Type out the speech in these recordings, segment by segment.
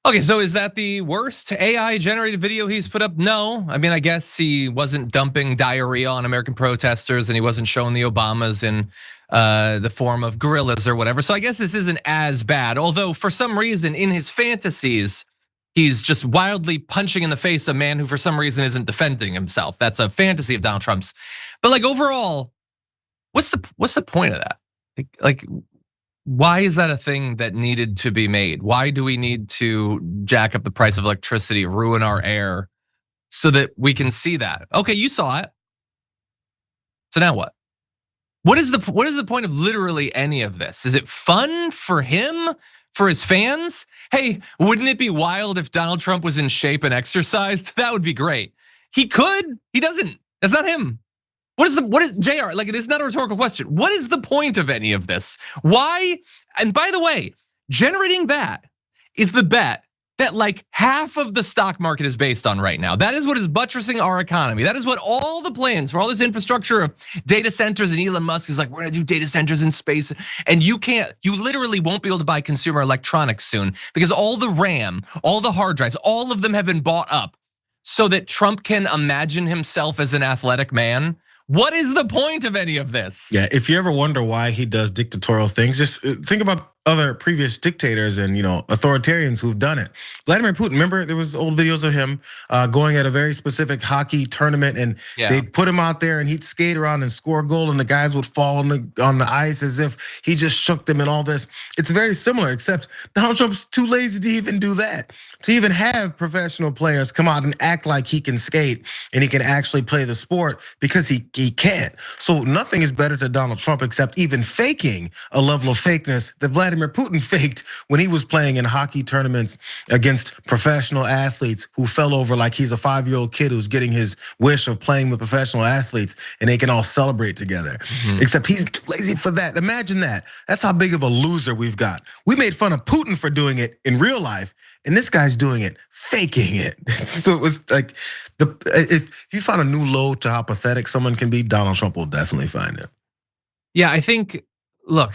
Okay, so is that the worst AI generated video he's put up? No, I mean, I guess he wasn't dumping diarrhea on American protesters and he wasn't showing the Obamas in the form of gorillas or whatever. So I guess this isn't as bad. Although for some reason in his fantasies, he's just wildly punching in the face a man who for some reason isn't defending himself. That's a fantasy of Donald Trump's. But like overall, what's the point of that? Like why is that a thing that needed to be made? Why do we need to jack up the price of electricity, ruin our air so that we can see that? Okay, you saw it. So now what? What is the point of literally any of this? Is it fun for him, for his fans? Hey, wouldn't it be wild if Donald Trump was in shape and exercised? That would be great. He could, he doesn't. That's not him. What is JR? Like, it is not a rhetorical question. What is the point of any of this? Why? And by the way, generating that is the bet that like half of the stock market is based on right now. That is what is buttressing our economy. That is what all the plans for all this infrastructure of data centers, and Elon Musk is like, we're gonna do data centers in space. And you literally won't be able to buy consumer electronics soon because all the RAM, all the hard drives, all of them have been bought up so that Trump can imagine himself as an athletic man. What is the point of any of this? Yeah, if you ever wonder why he does dictatorial things, just think about other previous dictators and authoritarians who've done it. Vladimir Putin, remember there was old videos of him going at a very specific hockey tournament, and they'd put him out there and he'd skate around and score a goal, and the guys would fall on the ice as if he just shook them and all this. It's very similar, except Donald Trump's too lazy to even do that, to even have professional players come out and act like he can skate and he can actually play the sport, because he can't. So nothing is better to Donald Trump except even faking a level of fakeness that Vladimir Putin faked when he was playing in hockey tournaments against professional athletes who fell over like he's a 5-year-old kid who's getting his wish of playing with professional athletes, and they can all celebrate together. Except he's too lazy for that. Imagine that. That's how big of a loser we've got. We made fun of Putin for doing it in real life, and this guy's doing it, faking it. So it was like, if you find a new low to how pathetic someone can be, Donald Trump will definitely find it. Yeah, I think, look,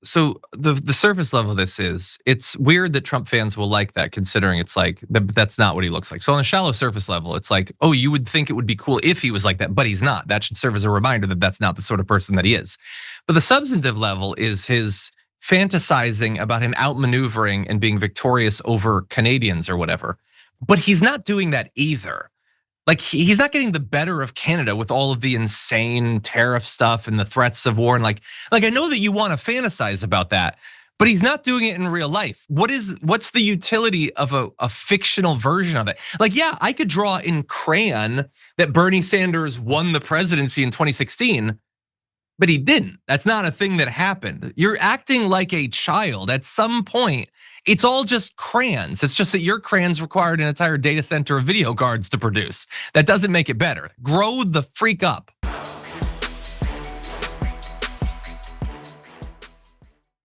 so the surface level of this is, it's weird that Trump fans will like that, considering it's like, that's not what he looks like. So on a shallow surface level, it's like, oh, you would think it would be cool if he was like that, but he's not. That should serve as a reminder that that's not the sort of person that he is. But the substantive level is his fantasizing about him outmaneuvering and being victorious over Canadians or whatever. But he's not doing that either. Like, he's not getting the better of Canada with all of the insane tariff stuff and the threats of war. And like I know that you want to fantasize about that, but he's not doing it in real life. What's the utility of a fictional version of it? Like, yeah, I could draw in crayon that Bernie Sanders won the presidency in 2016, but he didn't. That's not a thing that happened. You're acting like a child. At some point, it's all just crayons. It's just that your crayons required an entire data center of video cards to produce. That doesn't make it better. Grow the freak up.